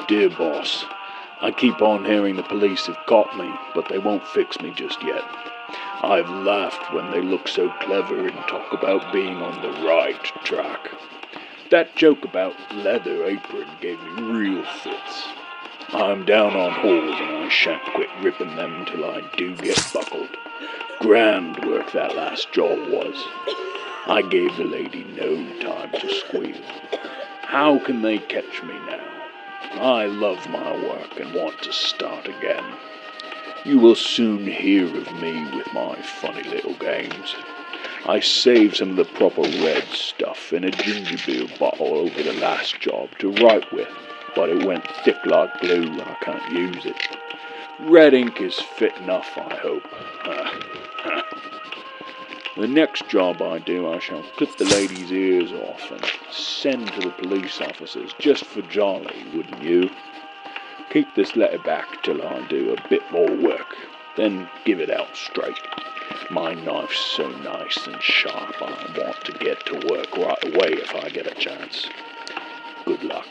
Dear boss, I keep on hearing the police have caught me, but they won't fix me just yet. I've laughed when they look so clever and talk about being on the right track. That joke about leather apron gave me real fits. I'm down on holes and I shan't quit ripping them till I do get buckled. Grand work that last job was. I gave the lady no time to squeal. How can they catch me now? I love my work and want to start again. You will soon hear of me with my funny little games. I saved some of the proper red stuff in a ginger beer bottle over the last job to write with, but it went thick like glue and I can't use it. Red ink is fit enough, I hope. The next job I do, I shall clip the lady's ears off and send to the police officers just for jolly, wouldn't you? Keep this letter back till I do a bit more work, then give it out straight. My knife's so nice and sharp, I want to get to work right away if I get a chance. Good luck.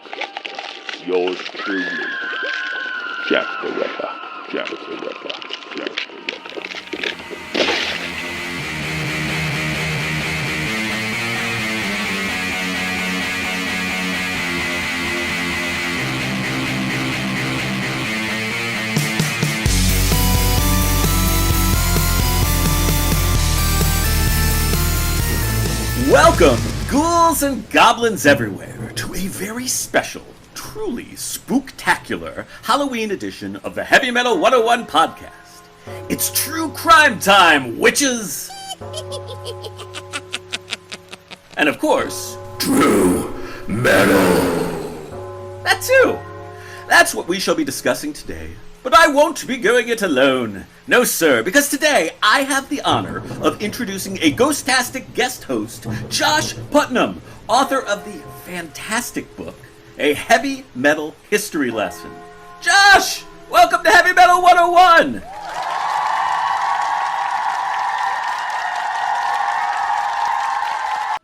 Yours truly, Jack the Ripper. Jack the Ripper. Jack the Ripper. Welcome, ghouls and goblins everywhere, to a very special, truly spooktacular Halloween edition of the Heavy Metal 101 podcast. It's true crime time, witches! And of course, true metal! That too! That's what we shall be discussing today. But I won't be going it alone. No, sir, because today I have the honor of introducing a ghost-tastic guest host, Josh Putnam, author of the fantastic book, A Heavy Metal History Lesson. Josh, welcome to Heavy Metal 101!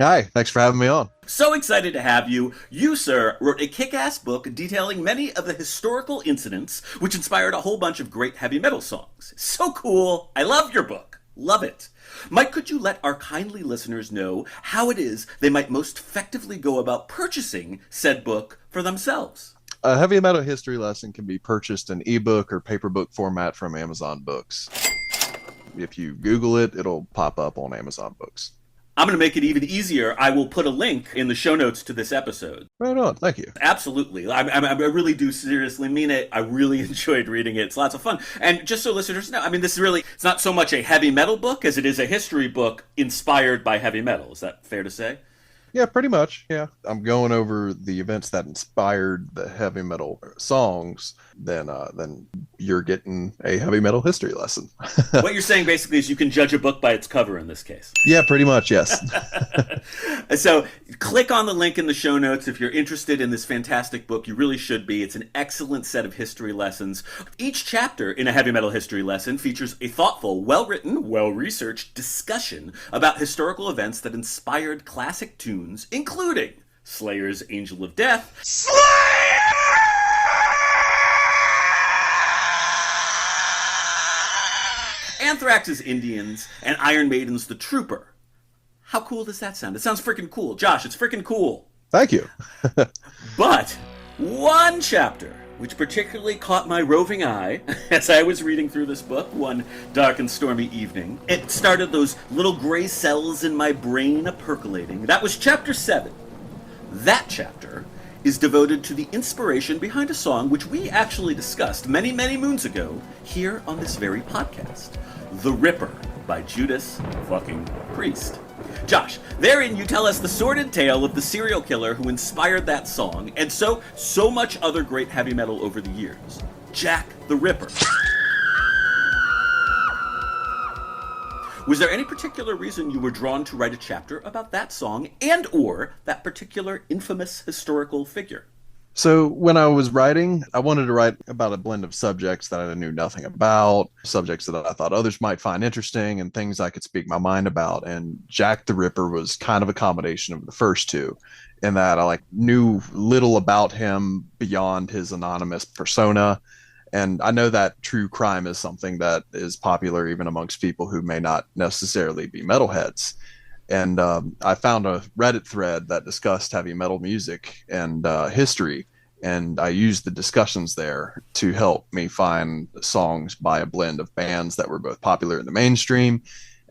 Hi, thanks for having me on. So excited to have you. You, sir, wrote a kick-ass book detailing many of the historical incidents which inspired a whole bunch of great heavy metal songs. So cool. I love your book. Love it. Mike, could you let our kindly listeners know how it is they might most effectively go about purchasing said book for themselves? A Heavy Metal History Lesson can be purchased in ebook or paperbook format from Amazon Books. If you Google it, it'll pop up on Amazon Books. I'm going to make it even easier. I will put a link in the show notes to this episode. Right on. Thank you. Absolutely. I really do seriously mean it. I really enjoyed reading it. It's lots of fun. And just so listeners know, I mean, it's not so much a heavy metal book as it is a history book inspired by heavy metal. Is that fair to say? Yeah, pretty much. Yeah. I'm going over the events that inspired the heavy metal songs. Then you're getting a heavy metal history lesson. What you're saying basically is you can judge a book by its cover in this case. Yeah, pretty much, yes. So click on the link in the show notes if you're interested in this fantastic book. You really should be. It's an excellent set of history lessons. Each chapter in a heavy metal history lesson features a thoughtful, well-written, well-researched discussion about historical events that inspired classic tunes, including Slayer's Angel of Death, Anthrax's Indians, and Iron Maiden's The Trooper. How cool does that sound? It sounds freaking cool. Josh, it's freaking cool. Thank you. But one chapter which particularly caught my roving eye as I was reading through this book one dark and stormy evening. It started those little gray cells in my brain percolating. That was chapter 7. That chapter is devoted to the inspiration behind a song which we actually discussed many, many moons ago here on this very podcast. The Ripper by Judas fucking Priest. Josh, therein you tell us the sordid tale of the serial killer who inspired that song, and so much other great heavy metal over the years. Jack the Ripper. Was there any particular reason you were drawn to write a chapter about that song and or that particular infamous historical figure? So when I was writing, I wanted to write about a blend of subjects that I knew nothing about, subjects that I thought others might find interesting, and things I could speak my mind about. And Jack the Ripper was kind of a combination of the first two, in that I knew little about him beyond his anonymous persona. And I know that true crime is something that is popular even amongst people who may not necessarily be metalheads. And I found a Reddit thread that discussed heavy metal music and history, and I used the discussions there to help me find songs by a blend of bands that were both popular in the mainstream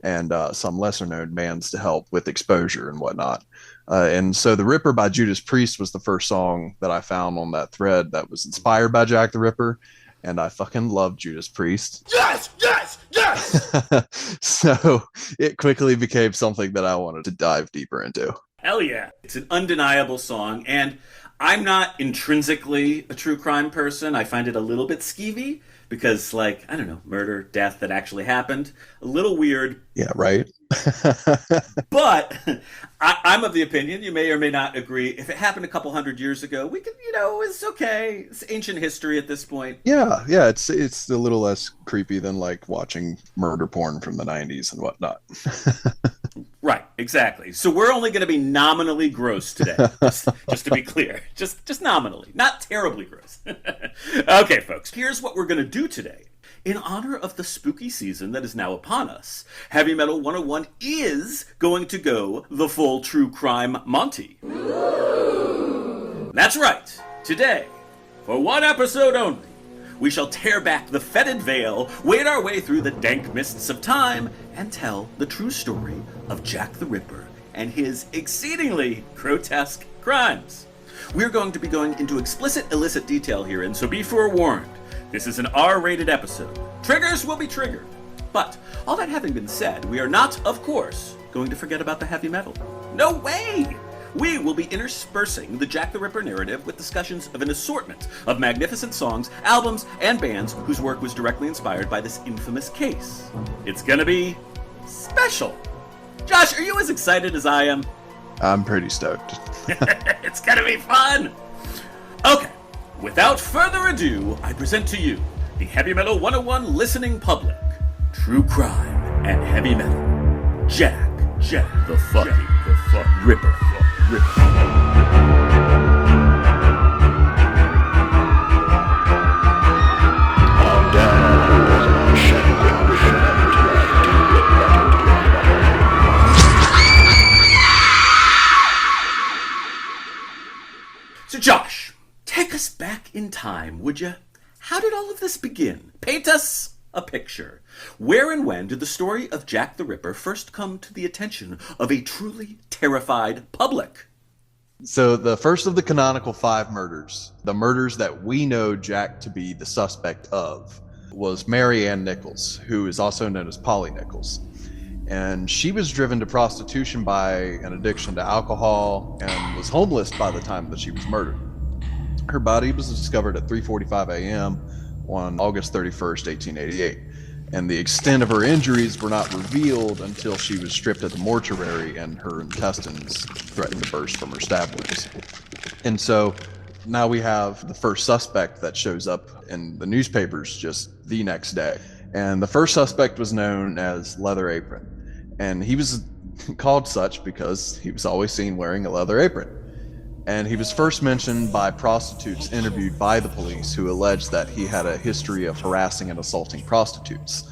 and some lesser known bands to help with exposure and whatnot. And so The Ripper by Judas Priest was the first song that I found on that thread that was inspired by Jack the Ripper. And I fucking love Judas Priest. Yes, yes, yes! So it quickly became something that I wanted to dive deeper into. Hell yeah. It's an undeniable song, and I'm not intrinsically a true crime person. I find it a little bit skeevy because, I don't know, murder, death that actually happened. A little weird. Yeah, right. But I'm of the opinion, you may or may not agree, if it happened a couple hundred years ago, we could, it's okay. It's ancient history at this point. Yeah, it's a little less creepy than watching murder porn from the 90s and whatnot. Right, exactly. So we're only going to be nominally gross today, just to be clear. Just nominally, not terribly gross. Okay, folks, here's what we're going to do today. In honor of the spooky season that is now upon us, Heavy Metal 101 is going to go the full true crime Monty. That's right. Today, for one episode only, we shall tear back the fetid veil, wade our way through the dank mists of time, and tell the true story of Jack the Ripper and his exceedingly grotesque crimes. We're going to be going into explicit, illicit detail herein, so be forewarned. This is an R-rated episode. Triggers will be triggered. But, all that having been said, we are not, of course, going to forget about the heavy metal. No way! We will be interspersing the Jack the Ripper narrative with discussions of an assortment of magnificent songs, albums, and bands whose work was directly inspired by this infamous case. It's gonna be special. Josh, are you as excited as I am? I'm pretty stoked. It's gonna be fun! Okay. Without further ado, I present to you the Heavy Metal 101 listening public. True crime and heavy metal. Jack the fucking Ripper. So Josh, take us back in time, would you? How did all of this begin? Paint us a picture. Where and when did the story of Jack the Ripper first come to the attention of a truly terrified public? So the first of the canonical 5 murders, the murders that we know Jack to be the suspect of, was Mary Ann Nichols, who is also known as Polly Nichols. And she was driven to prostitution by an addiction to alcohol and was homeless by the time that she was murdered. Her body was discovered at 3:45 a.m. on August 31st, 1888. And the extent of her injuries were not revealed until she was stripped at the mortuary and her intestines threatened to burst from her stab wounds. And so now we have the first suspect that shows up in the newspapers just the next day. And the first suspect was known as Leather Apron. And he was called such because he was always seen wearing a leather apron. And he was first mentioned by prostitutes interviewed by the police who alleged that he had a history of harassing and assaulting prostitutes.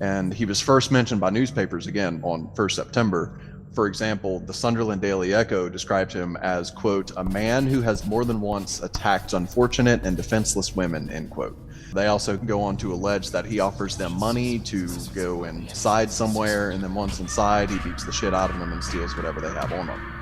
And he was first mentioned by newspapers again on 1st September. For example, the Sunderland Daily Echo described him as, quote, a man who has more than once attacked unfortunate and defenseless women, end quote. They also go on to allege that he offers them money to go inside somewhere, and then once inside, he beats the shit out of them and steals whatever they have on them.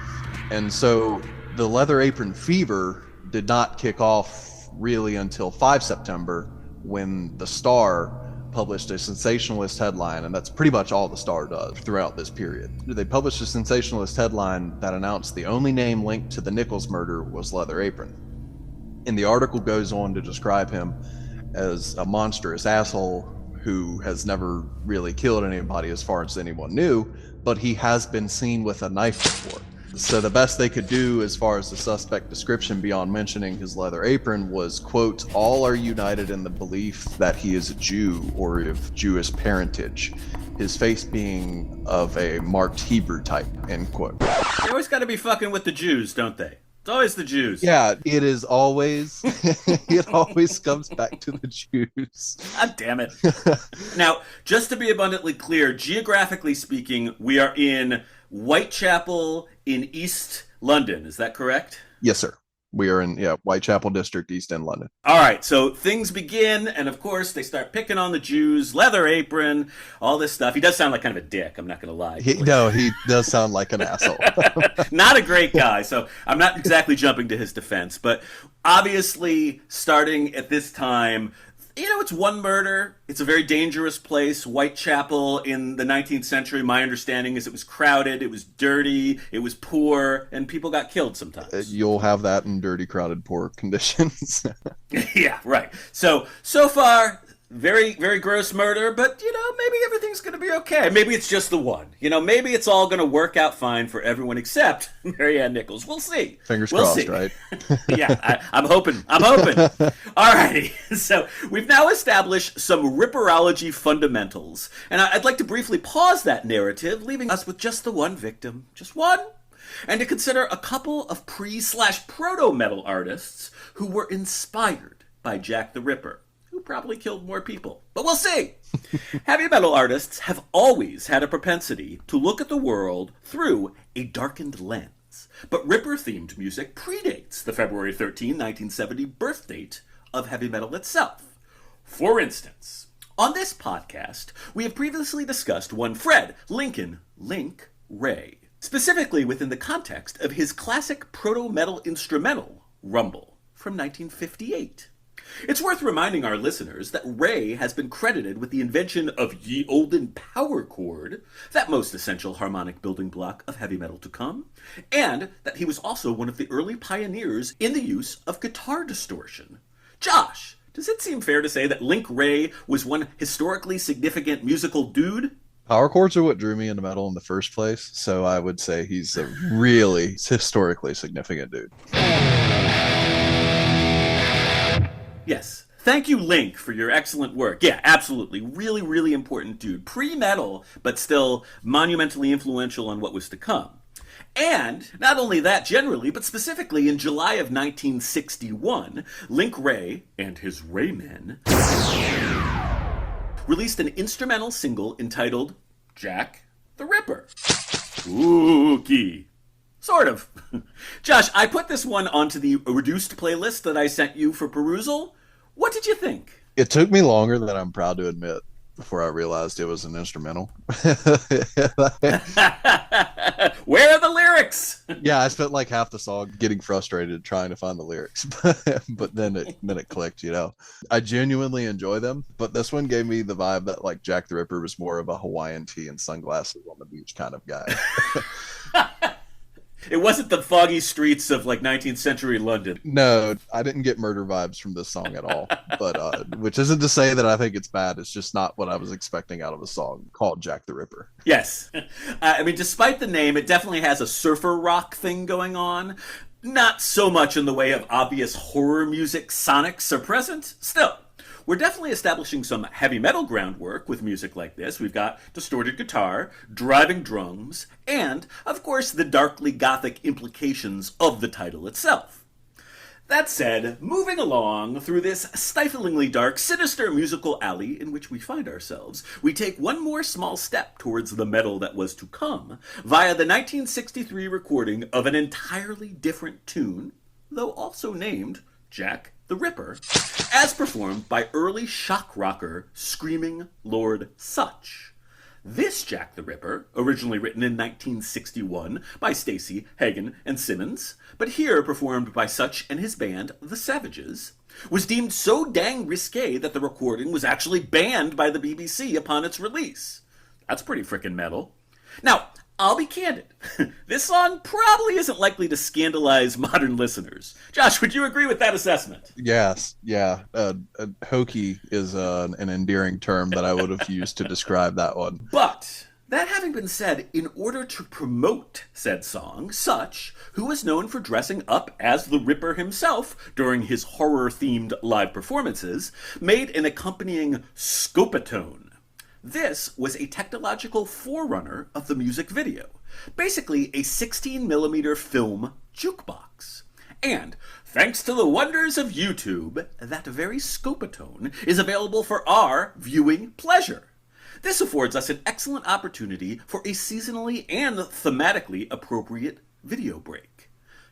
And so the leather apron fever did not kick off really until 5 September when the Star published a sensationalist headline, and that's pretty much all the Star does throughout this period. They published a sensationalist headline that announced the only name linked to the Nichols murder was Leather Apron. And the article goes on to describe him as a monstrous asshole who has never really killed anybody as far as anyone knew, but he has been seen with a knife before. So the best they could do as far as the suspect description beyond mentioning his leather apron was, quote, all are united in the belief that he is a Jew or of Jewish parentage, his face being of a marked Hebrew type, end quote. They always got to be fucking with the Jews, don't they? It's always the Jews. Yeah, it is always, it always comes back to the Jews. God damn it. Now, just to be abundantly clear, geographically speaking, we are in Whitechapel in East London. Is that correct? Yes, sir. We are in, Whitechapel District, East End, London. All right, so things begin, and of course, they start picking on the Jews, leather apron, all this stuff. He does sound like kind of a dick, I'm not going to lie. He does sound like an asshole. Not a great guy, so I'm not exactly jumping to his defense. But obviously, starting at this time, it's one murder. It's a very dangerous place. Whitechapel in the 19th century, my understanding is it was crowded, it was dirty, it was poor, and people got killed sometimes. You'll have that in dirty, crowded, poor conditions. Yeah, right. So far, very, very gross murder, but, maybe everything's going to be okay. Maybe it's just the one. Maybe it's all going to work out fine for everyone except Mary Ann Nichols. We'll see. Fingers crossed, right? Yeah, I'm hoping. All righty. So we've now established some ripperology fundamentals, and I'd like to briefly pause that narrative, leaving us with just the one victim. Just one. And to consider a couple of pre/proto-metal artists who were inspired by Jack the Ripper, who probably killed more people. But we'll see. Heavy metal artists have always had a propensity to look at the world through a darkened lens. But Ripper-themed music predates the February 13, 1970 birth date of heavy metal itself. For instance, on this podcast, we have previously discussed one Fred Lincoln Link Ray, specifically within the context of his classic proto-metal instrumental, Rumble, from 1958. It's worth reminding our listeners that Ray has been credited with the invention of ye olden power chord, that most essential harmonic building block of heavy metal to come, and that he was also one of the early pioneers in the use of guitar distortion. Josh, does it seem fair to say that Link Ray was one historically significant musical dude? Power chords are what drew me into metal in the first place, so I would say he's a really historically significant dude. Yes. Thank you, Link, for your excellent work. Yeah, absolutely. Really, really important dude. Pre-metal, but still monumentally influential on what was to come. And not only that generally, but specifically in July of 1961, Link Ray and his Raymen released an instrumental single entitled Jack the Ripper. Spooky. Sort of. Josh, I put this one onto the reduced playlist that I sent you for perusal. What did you think? It took me longer than I'm proud to admit before I realized it was an instrumental. Where are the lyrics? Yeah, I spent like half the song getting frustrated trying to find the lyrics, but then it clicked, I genuinely enjoy them, but this one gave me the vibe that like Jack the Ripper was more of a Hawaiian tee and sunglasses on the beach kind of guy. It wasn't the foggy streets of like 19th century London. No, I didn't get murder vibes from this song at all. But which isn't to say that I think it's bad. It's just not what I was expecting out of a song called Jack the Ripper. Yes. I mean, despite the name, it definitely has a surfer rock thing going on. Not so much in the way of obvious horror music sonics are present. Still, we're definitely establishing some heavy metal groundwork with music like this. We've got distorted guitar, driving drums, and, of course, the darkly gothic implications of the title itself. That said, moving along through this stiflingly dark, sinister musical alley in which we find ourselves, we take one more small step towards the metal that was to come via the 1963 recording of an entirely different tune, though also named Jack the Ripper, as performed by early shock rocker Screaming Lord Sutch. This Jack the Ripper, originally written in 1961 by Stacy, Hagen, and Simmons, but here performed by Sutch and his band, The Savages, was deemed so dang risque that the recording was actually banned by the BBC upon its release. That's pretty frickin' metal. Now, I'll be candid. This song probably isn't likely to scandalize modern listeners. Josh, would you agree with that assessment? Yes, yeah. Hokey is an endearing term that I would have used to describe that one. But That having been said, in order to promote said song, Such, who was known for dressing up as the Ripper himself during his horror-themed live performances, made an accompanying scopatone. This was a technological forerunner of the music video, basically a 16mm film jukebox. And, thanks to the wonders of YouTube, that very scopatone is available for our viewing pleasure. This affords us an excellent opportunity for a seasonally and thematically appropriate video break.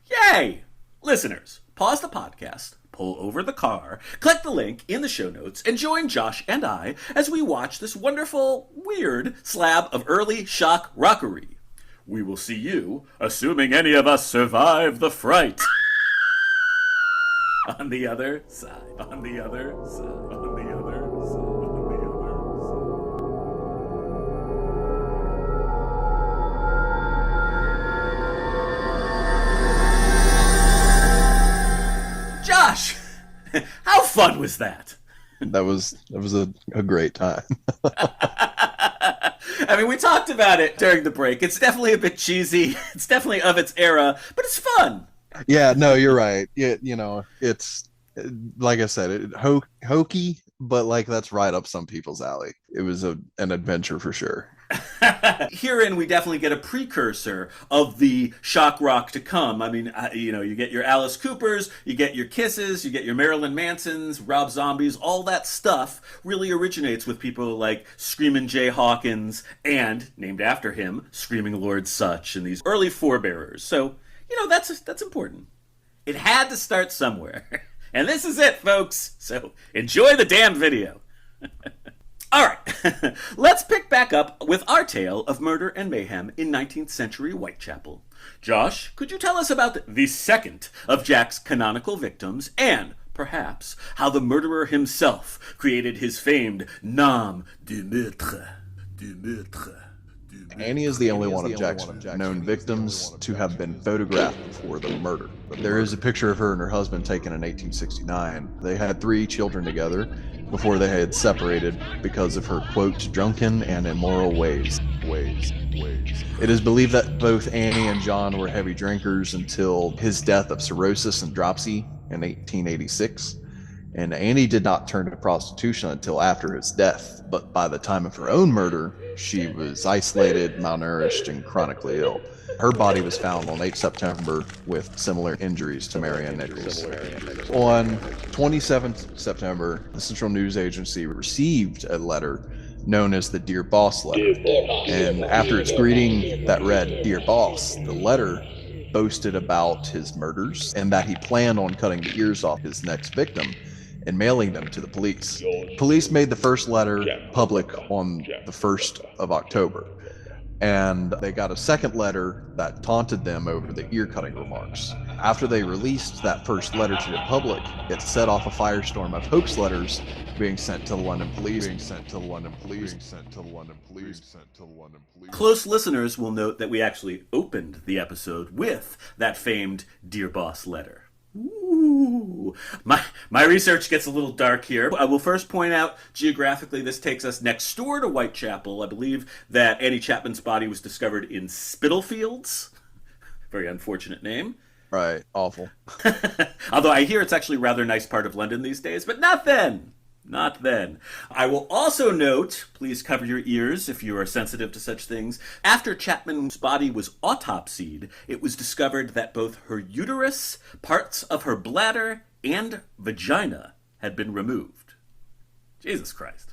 Yay! Listeners, pause the podcast, pull over the car, click the link in the show notes, and join Josh and I as we watch this wonderful, weird slab of early shock rockery. We will see you, assuming any of us survive the fright, on the other side, on the other side, on the other side, on the other side. Josh, how fun was that? That was a great time. I mean, we talked about it during the break. It's definitely a bit cheesy. It's definitely of its era, but it's fun. Yeah, no, you're right. It's like I said, hokey, but like that's right up some people's alley. It was an adventure for sure. Herein, we definitely get a precursor of the shock rock to come. I mean, you get your Alice Coopers, you get your Kisses, you get your Marilyn Mansons, Rob Zombies, all that stuff really originates with people like Screamin' Jay Hawkins and, named after him, Screaming Lord Such and these early forebearers. So, that's important. It had to start somewhere. And this is it, folks. So enjoy the damn video. All right, let's pick back up with our tale of murder and mayhem in 19th century Whitechapel. Josh, could you tell us about the second of Jack's canonical victims and, perhaps, how the murderer himself created his famed nom de meurtre? Annie is the only one of Jack's known victims to have been photographed before the murder. There is a picture of her and her husband taken in 1869. They had 3 children together before they had separated because of her, quote, drunken and immoral ways. It is believed that both Annie and John were heavy drinkers until his death of cirrhosis and dropsy in 1886. And Annie did not turn to prostitution until after his death, but by the time of her own murder, she was isolated, malnourished, and chronically ill. Her body was found on 8 September with similar injuries to Marianne Nichols. On 27th September, the Central News Agency received a letter known as the Dear Boss letter. And after its greeting that read, Dear Boss, the letter boasted about his murders and that he planned on cutting the ears off his next victim and mailing them to the police. Police made the first letter public on the 1st of October, and they got a second letter that taunted them over the ear-cutting remarks. After they released that first letter to the public, it set off a firestorm of hoax letters being sent to the London police. Close listeners will note that we actually opened the episode with that famed Dear Boss letter. Ooh. My research gets a little dark here. I will first point out, geographically, this takes us next door to Whitechapel. I believe that Annie Chapman's body was discovered in Spitalfields. Very unfortunate name. Right, awful. Although I hear it's actually a rather nice part of London these days, but not then. Not then. I will also note, please cover your ears if you are sensitive to such things, after Chapman's body was autopsied, it was discovered that both her uterus, parts of her bladder, and vagina had been removed. Jesus Christ.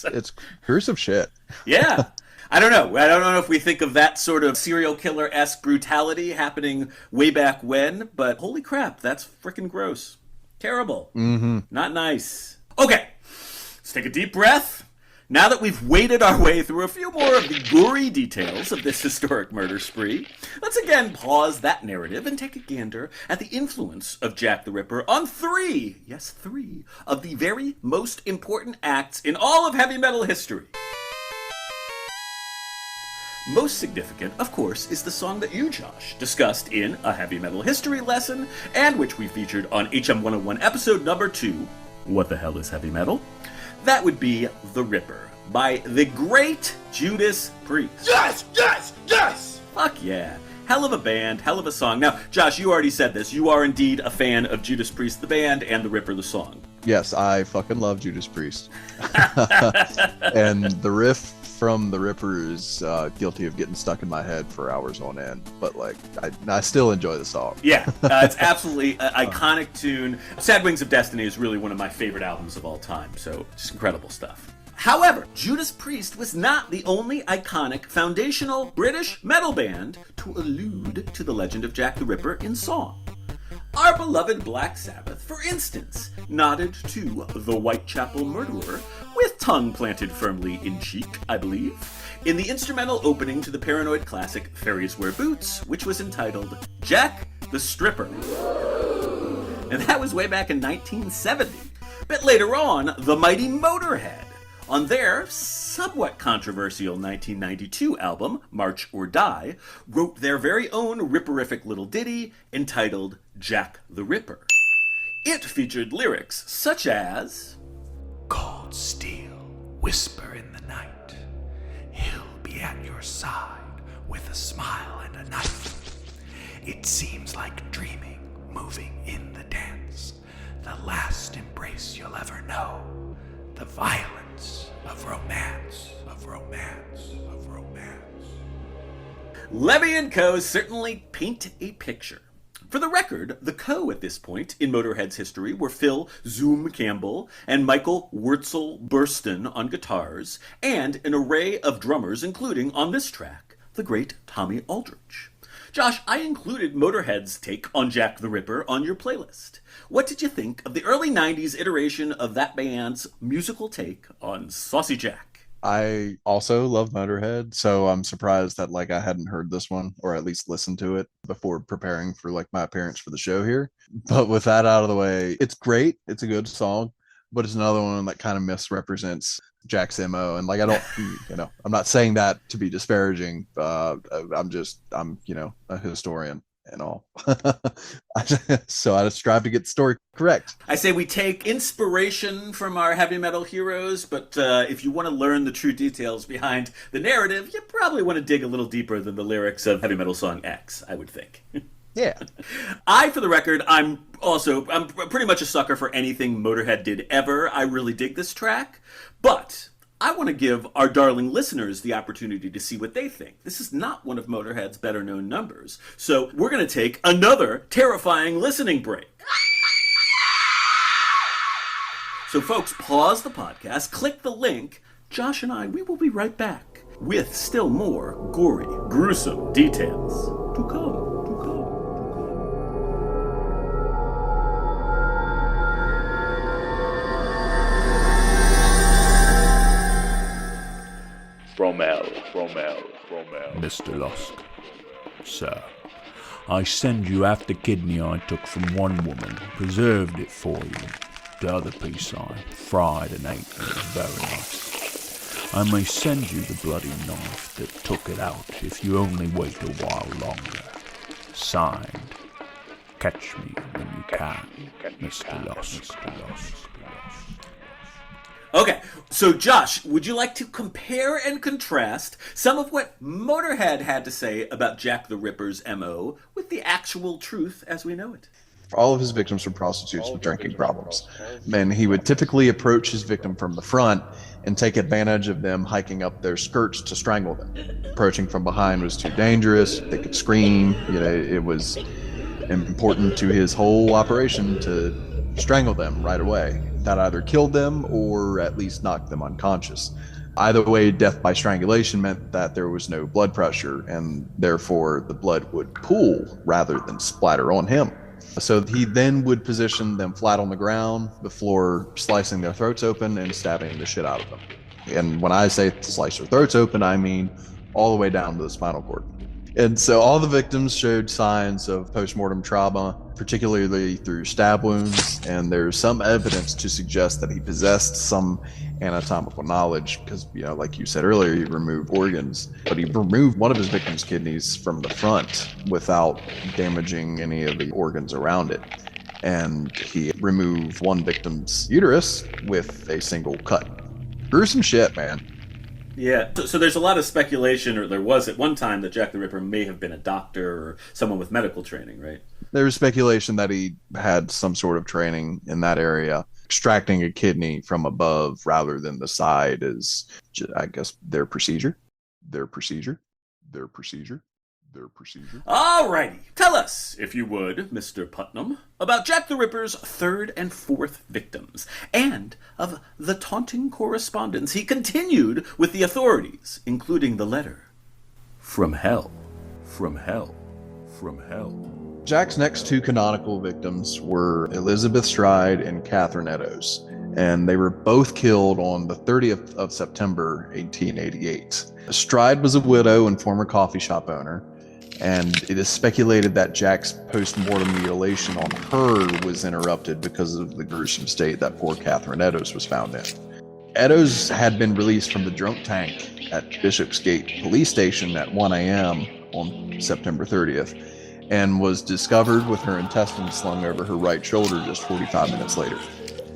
It's gruesome shit. Yeah. I don't know. I don't know if we think of that sort of serial killer-esque brutality happening way back when, but holy crap, that's frickin' gross. Terrible. Mm-hmm. Not nice. Okay, let's take a deep breath. Now that we've waded our way through a few more of the gory details of this historic murder spree, let's again pause that narrative and take a gander at the influence of Jack the Ripper on 3 of the very most important acts in all of heavy metal history. Most significant, of course, is the song that you, Josh, discussed in A Heavy Metal History Lesson, and which we featured on HM101 episode number 2, What the Hell is Heavy Metal? That would be The Ripper by the great Judas Priest. Yes, yes, yes! Fuck yeah. Hell of a band, hell of a song. Now, Josh, you already said this. You are indeed a fan of Judas Priest, the band, and The Ripper, the song. Yes, I fucking love Judas Priest. And the riff from The Ripper is guilty of getting stuck in my head for hours on end. But, like, I still enjoy the song. Yeah, it's absolutely an iconic tune. Sad Wings of Destiny is really one of my favorite albums of all time, so just incredible stuff. However, Judas Priest was not the only iconic foundational British metal band to allude to the legend of Jack the Ripper in song. Our beloved Black Sabbath, for instance, nodded to the Whitechapel Murderer, with tongue planted firmly in cheek, I believe, in the instrumental opening to the Paranoid classic Fairies Wear Boots, which was entitled Jack the Stripper. And that was way back in 1970. But later on, the mighty Motorhead, on their somewhat controversial 1992 album, March or Die, wrote their very own ripperific little ditty entitled Jack the Ripper. It featured lyrics such as, Cold steel, whisper in the night. He'll be at your side with a smile and a knife. It seems like dreaming, moving in the dance. The last embrace you'll ever know. The violence of romance, of romance, of romance. Levy and Co. certainly paint a picture. For the record, the Co. at this point in Motorhead's history were Phil Zoom Campbell and Michael Wurzel Burston on guitars, and an array of drummers, including, on this track, the great Tommy Aldridge. Josh, I included Motorhead's take on Jack the Ripper on your playlist. What did you think of the early 90s iteration of that band's musical take on Saucy Jack? I also love Motorhead, so I'm surprised that like I hadn't heard this one or at least listened to it before preparing for like my appearance for the show here. But with that out of the way, it's great. It's a good song, but it's another one that kind of misrepresents Jack's MO. And like, I don't, I'm not saying that to be disparaging. I'm a historian and all. So I strive to get the story correct. I say we take inspiration from our heavy metal heroes, but if you want to learn the true details behind the narrative, you probably want to dig a little deeper than the lyrics of heavy metal song X, I would think. Yeah. For the record, I'm pretty much a sucker for anything Motorhead did ever. I really dig this track, but I want to give our darling listeners the opportunity to see what they think. This is not one of Motorhead's better known numbers, so we're going to take another terrifying listening break. So folks, pause the podcast, click the link. Josh and we will be right back with still more gory, gruesome details to come. From L. Mr. Lusk, sir, I send you half the kidney I took from one woman, preserved it for you. The other piece I fried and ate, it was very nice. I may send you the bloody knife that took it out if you only wait a while longer. Signed, catch me when you can, Mr. Lusk. Okay, so Josh, would you like to compare and contrast some of what Motorhead had to say about Jack the Ripper's MO with the actual truth as we know it? All of his victims were prostitutes with drinking problems. And he would typically approach his victim from the front and take advantage of them hiking up their skirts to strangle them. Approaching from behind was too dangerous. They could scream. It was important to his whole operation to strangle them right away. That either killed them or at least knocked them unconscious. Either way, death by strangulation meant that there was no blood pressure, and therefore the blood would pool rather than splatter on him. So he then would position them flat on the ground before slicing their throats open and stabbing the shit out of them. And when I say slice their throats open, I mean all the way down to the spinal cord. And so all the victims showed signs of post-mortem trauma, particularly through stab wounds, and there's some evidence to suggest that he possessed some anatomical knowledge because, like you said earlier, he removed organs, but he removed one of his victims' kidneys from the front without damaging any of the organs around it. and he removed one victim's uterus with a single cut. Gruesome shit, man. Yeah, so there's a lot of speculation, or there was at one time, that Jack the Ripper may have been a doctor or someone with medical training, right? There was speculation that he had some sort of training in that area. Extracting a kidney from above rather than the side is, I guess, their procedure. Alrighty. Tell us, if you would, Mr. Putnam, about Jack the Ripper's third and fourth victims, and of the taunting correspondence he continued with the authorities, including the letter from hell. From hell. From hell. Jack's next two canonical victims were Elizabeth Stride and Catherine Eddowes, and they were both killed on the 30th of September, 1888. Stride was a widow and former coffee shop owner, and it is speculated that Jack's post-mortem mutilation on her was interrupted because of the gruesome state that poor Catherine Eddowes was found in. Eddowes had been released from the drunk tank at Bishopsgate Police Station at 1 a.m. on September 30th, and was discovered with her intestines slung over her right shoulder just 45 minutes later.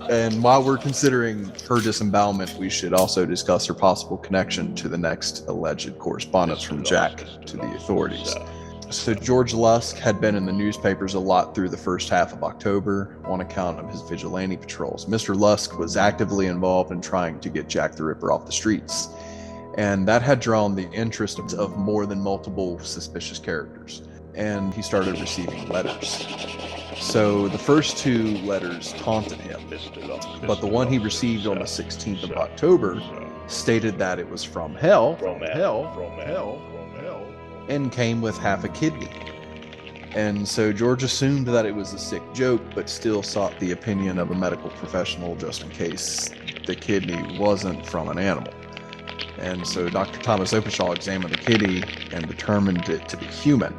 And while we're considering her disembowelment, we should also discuss her possible connection to the next alleged correspondence from Jack to the authorities. So George Lusk had been in the newspapers a lot through the first half of October on account of his vigilante patrols. Mr. Lusk was actively involved in trying to get Jack the Ripper off the streets, and that had drawn the interest of more than multiple suspicious characters, and he started receiving letters. So the first two letters taunted him, but the one he received on the 16th of October stated that it was from hell, and came with half a kidney. And so George assumed that it was a sick joke, but still sought the opinion of a medical professional just in case the kidney wasn't from an animal. And so Dr. Thomas Openshaw examined the kidney and determined it to be human.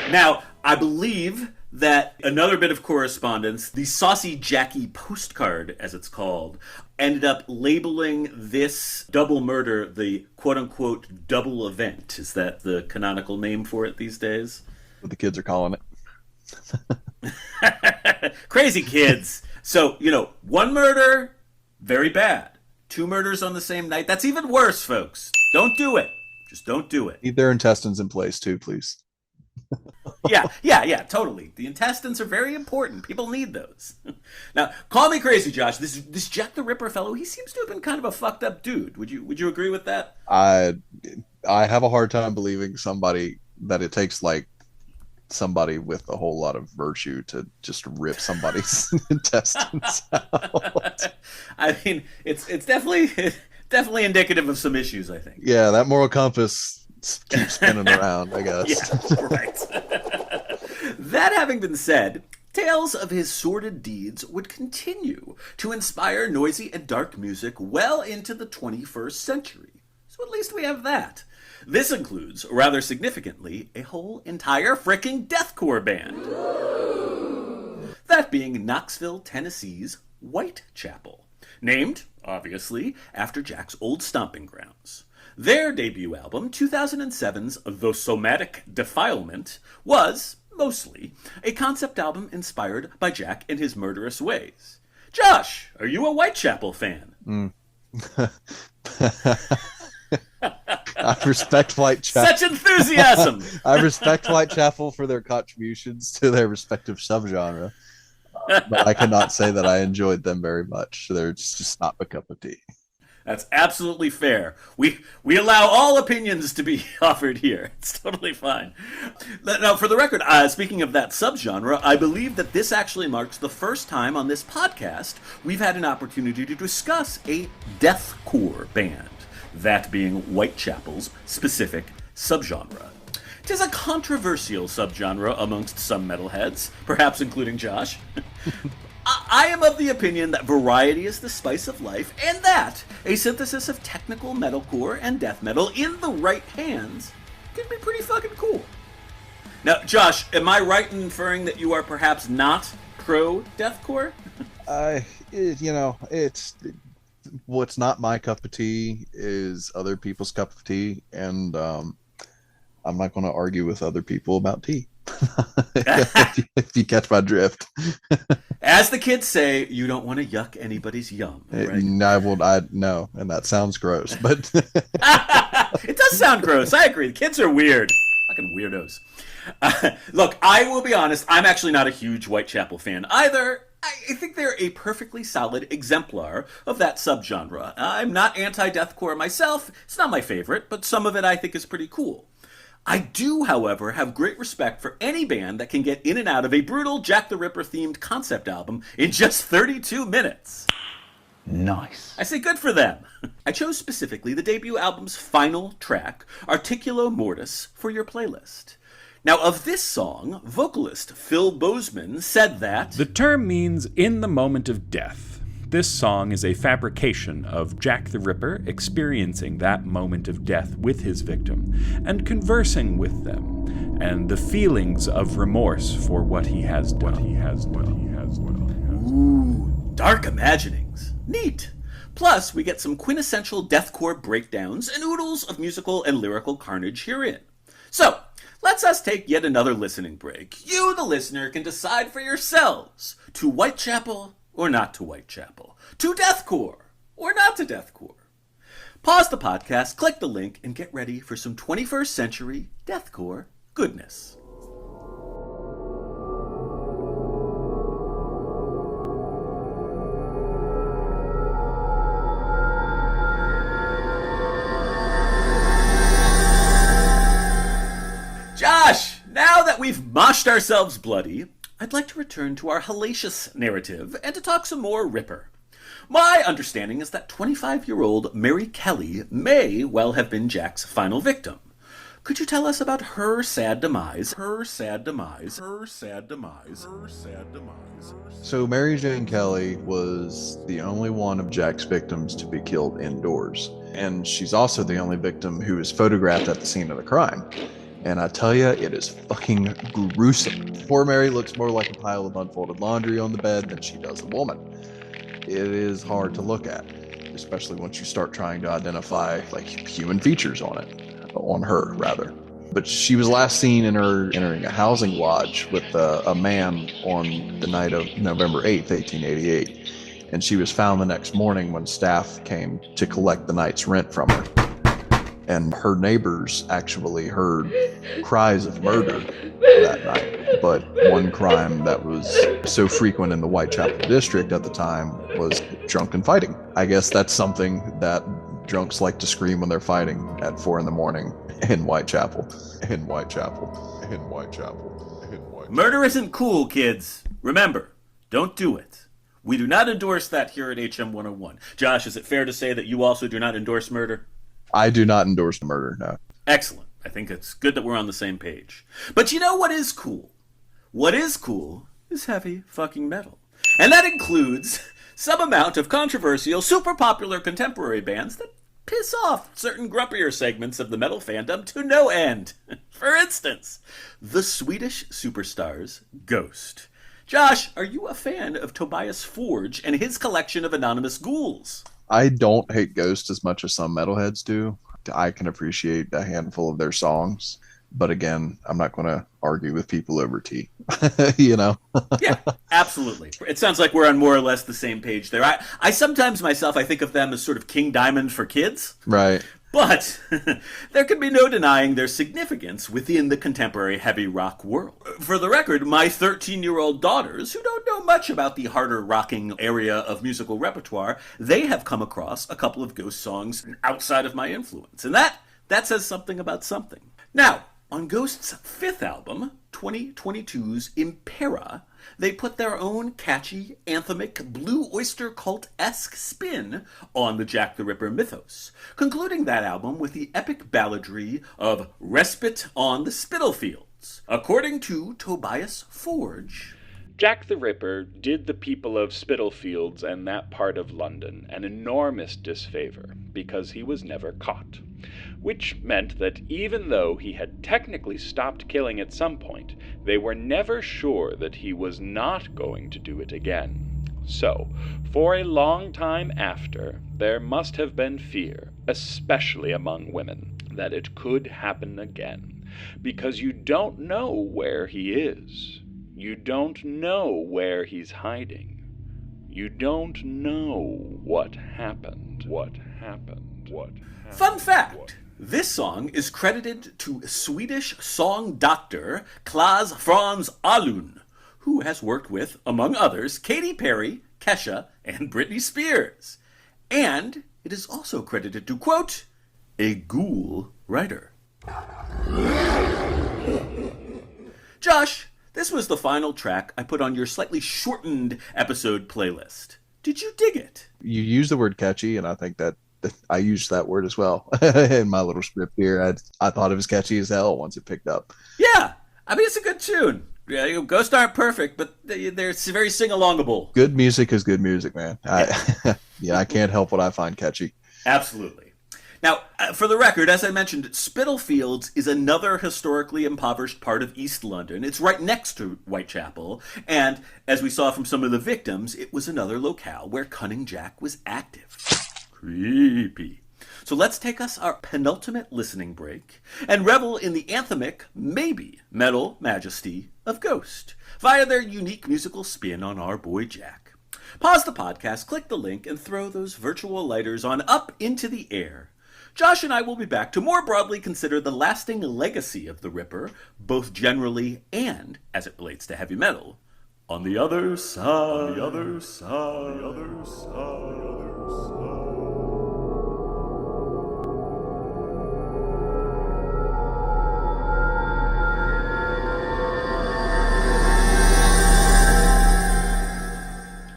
Now, I believe that another bit of correspondence, the Saucy Jackie postcard, as it's called, ended up labeling this double murder the quote-unquote double event. Is that the canonical name for it these days? What the kids are calling it. Crazy kids. So, one murder, very bad. Two murders on the same night, that's even worse, folks. Don't do it. Just don't do it. Keep their intestines in place, too, please. Yeah, totally. The intestines are very important. People need those. Now, call me crazy, Josh. This Jack the Ripper fellow, he seems to have been kind of a fucked up dude. Would you agree with that? I have a hard time believing that it takes like somebody with a whole lot of virtue to just rip somebody's intestines out. I mean, it's definitely indicative of some issues, I think. Yeah, that moral compass keeps spinning around, I guess. Yeah, right. That having been said, tales of his sordid deeds would continue to inspire noisy and dark music well into the 21st century. So at least we have that. This includes, rather significantly, a whole entire frickin' deathcore band. That being Knoxville, Tennessee's Whitechapel, named, obviously, after Jack's old stomping grounds. Their debut album, 2007's The Somatic Defilement, was, mostly, a concept album inspired by Jack and his murderous ways. Josh, are you a Whitechapel fan? I respect Whitechapel. Such enthusiasm! I respect Whitechapel for their contributions to their respective subgenre, but I cannot say that I enjoyed them very much. They're just not my cup of tea. That's absolutely fair. We allow all opinions to be offered here. It's totally fine. Now, for the record, speaking of that subgenre, I believe that this actually marks the first time on this podcast we've had an opportunity to discuss a deathcore band, that being Whitechapel's specific subgenre. It is a controversial subgenre amongst some metalheads, perhaps including Josh. I am of the opinion that variety is the spice of life, and that a synthesis of technical metalcore and death metal in the right hands can be pretty fucking cool. Now, Josh, am I right in inferring that you are perhaps not pro-deathcore? It's what's not my cup of tea is other people's cup of tea, and I'm not going to argue with other people about tea. If you catch my drift. As the kids say, you don't want to yuck anybody's yum, right? No, and that sounds gross, but It does sound gross. I agree. The kids are weird. Fucking weirdos. Look, I will be honest. I'm actually not a huge Whitechapel fan either. I think they're a perfectly solid exemplar of that subgenre. I'm not anti-deathcore myself. It's not my favorite, but some of it I think is pretty cool. I do, however, have great respect for any band that can get in and out of a brutal Jack the Ripper themed concept album in just 32 minutes. Nice. I say good for them. I chose specifically the debut album's final track, Articulo Mortis, for your playlist. Now, of this song, vocalist Phil Bozeman said that the term means in the moment of death. This song is a fabrication of Jack the Ripper experiencing that moment of death with his victim and conversing with them, and the feelings of remorse for what he has done. Ooh, dark imaginings. Neat. Plus, we get some quintessential deathcore breakdowns and oodles of musical and lyrical carnage herein. So, let's us take yet another listening break. You, the listener, can decide for yourselves to Whitechapel or not to Whitechapel, to deathcore or not to deathcore. Pause the podcast, click the link, and get ready for some 21st century deathcore goodness. Josh, now that we've moshed ourselves bloody, I'd like to return to our hellacious narrative and to talk some more Ripper. My understanding is that 25-year-old Mary Kelly may well have been Jack's final victim. Could you tell us about her sad demise? So Mary Jane Kelly was the only one of Jack's victims to be killed indoors. And she's also the only victim who was photographed at the scene of the crime. And I tell you, it is fucking gruesome. Poor Mary looks more like a pile of unfolded laundry on the bed than she does a woman. It is hard to look at, especially once you start trying to identify like human features on her rather. But she was last seen entering a housing lodge with a man on the night of November 8th, 1888. And she was found the next morning when staff came to collect the night's rent from her. And her neighbors actually heard cries of murder that night. But one crime that was so frequent in the Whitechapel district at the time was drunken fighting. I guess that's something that drunks like to scream when they're fighting at 4 a.m. in Whitechapel. Murder isn't cool, kids. Remember, don't do it. We do not endorse that here at HM 101. Josh, is it fair to say that you also do not endorse murder? I do not endorse murder, no. Excellent. I think it's good that we're on the same page. But you know what is cool? What is cool is heavy fucking metal. And that includes some amount of controversial, super popular contemporary bands that piss off certain grumpier segments of the metal fandom to no end. For instance, the Swedish superstars Ghost. Josh, are you a fan of Tobias Forge and his collection of anonymous ghouls? I don't hate Ghost as much as some metalheads do. I can appreciate a handful of their songs, but again, I'm not going to argue with people over tea, you know? Yeah, absolutely. It sounds like we're on more or less the same page there. I sometimes myself, I think of them as sort of King Diamond for kids. Right. But there can be no denying their significance within the contemporary heavy rock world. For the record, my 13-year-old daughters, who don't know much about the harder rocking area of musical repertoire, they have come across a couple of Ghost songs outside of my influence. And that says something about something. Now, on Ghost's fifth album, 2022's Impera, they put their own catchy, anthemic, Blue Oyster Cult-esque spin on the Jack the Ripper mythos, concluding that album with the epic balladry of Respite on the Spitalfields. According to Tobias Forge, Jack the Ripper did the people of Spitalfields and that part of London an enormous disfavor because he was never caught, which meant that even though he had technically stopped killing at some point, they were never sure that he was not going to do it again. So, for a long time after, there must have been fear, especially among women, that it could happen again. because you don't know where he is. You don't know where he's hiding. You don't know what happened. What happened. What happened. Fun fact! This song is credited to Swedish song doctor Klas Franz Alun, who has worked with, among others, Katy Perry, Kesha, and Britney Spears. And it is also credited to, quote, a ghoul writer. Josh, this was the final track I put on your slightly shortened episode playlist. Did you dig it? You use the word catchy, and I think that I used that word as well in my little script here. I thought it was catchy as hell once it picked up. Yeah, I mean, it's a good tune. Yeah, Ghosts aren't perfect, but they're very sing-alongable. Good music is good music, man. I can't help what I find catchy. Absolutely. Now, for the record, as I mentioned, Spitalfields is another historically impoverished part of East London. It's right next to Whitechapel, and as we saw from some of the victims, it was another locale where Cunning Jack was active. Creepy. So let's take us our penultimate listening break and revel in the anthemic, maybe, metal majesty of Ghost via their unique musical spin on our boy Jack. Pause the podcast, click the link, and throw those virtual lighters on up into the air. Josh and I will be back to more broadly consider the lasting legacy of the Ripper, both generally and as it relates to heavy metal, on the other side. On the other side. On the other side. On the other side.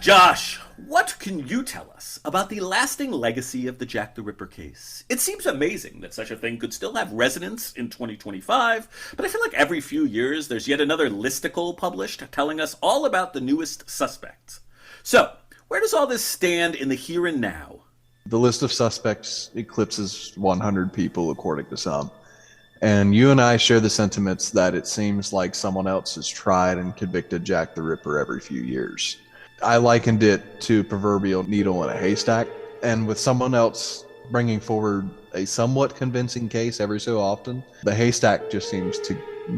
Josh, what can you tell us about the lasting legacy of the Jack the Ripper case? It seems amazing that such a thing could still have resonance in 2025, but I feel like every few years there's yet another listicle published telling us all about the newest suspects. So, where does all this stand in the here and now? The list of suspects eclipses 100 people, according to some. And you and I share the sentiments that it seems like someone else has tried and convicted Jack the Ripper every few years. I likened it to proverbial needle in a haystack, and with someone else bringing forward a somewhat convincing case every so often, the haystack just seems to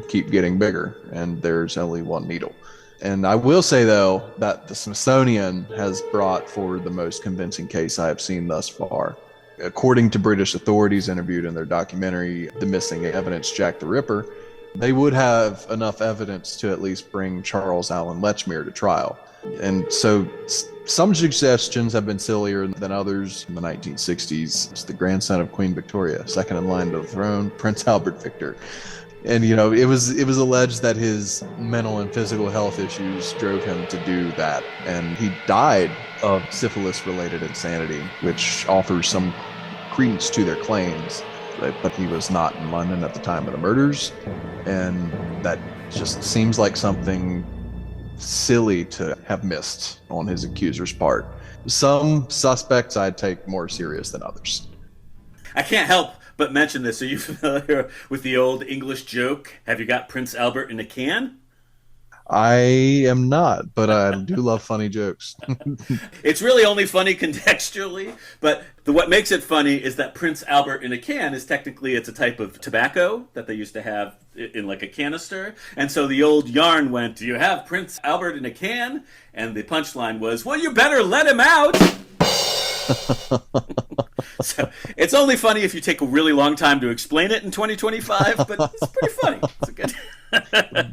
keep getting bigger, and there's only one needle. And I will say, though, that the Smithsonian has brought forward the most convincing case I have seen thus far. According to British authorities interviewed in their documentary, The Missing Evidence, Jack the Ripper, they would have enough evidence to at least bring Charles Allen Lechmere to trial. And so some suggestions have been sillier than others. In the 1960s, it's the grandson of Queen Victoria, second in line to the throne, Prince Albert Victor. And, you know, it was alleged that his mental and physical health issues drove him to do that. And he died of syphilis-related insanity, which offers some credence to their claims. But he was not in London at the time of the murders. And that just seems like something silly to have missed on his accuser's part. Some suspects I'd take more serious than others. I can't help but mention this. Are you familiar with the old English joke, have you got Prince Albert in a can? I am not, but I do love funny jokes. It's really only funny contextually, but what makes it funny is that Prince Albert in a can is technically, it's a type of tobacco that they used to have in like a canister. And so the old yarn went, do you have Prince Albert in a can? And the punchline was, well, you better let him out. So it's only funny if you take a really long time to explain it in 2025, but it's pretty funny. It's a good...